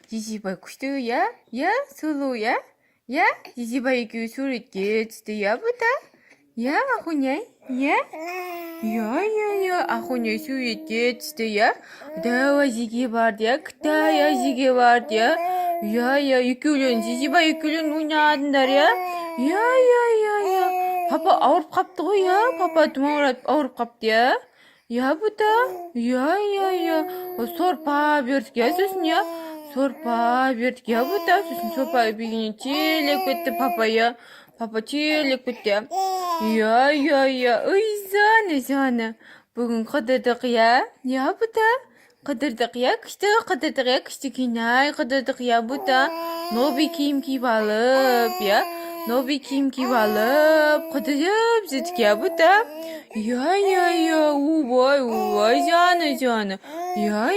Zizibay kuştu ya? Ya sulu ya? Ya Zizibay ki surat geçti ya bu da? Ya akunya? Ya? Ya akunya surat geçti ya? Dava zigi vardı ya? Kıtaya zigi vardı ya? Ya yükülün Zizibay yükülün oynadılar ya? Ya. Papa ağırıp kaptı o ya. Papa duman ağırıp kaptı ya. Ya bu da? Ya. O sorpa verdik ya sözün ya. Sorpa verdik ya bu da sözün sorpa bir gün çilek bitti papaya. Papa çilek bitti. Ya. Ay zane. Bugün kıdırdık ya. Ya bu da. Kıdırdık ya kıştı kıdırdık ya kıştı kinay kıdırdık ya bu da. Nobi kim ki alıp ya. Nobi kim ki alıp kıdırıp zıtık ya bu da. Ya. Uvay canı. Ya.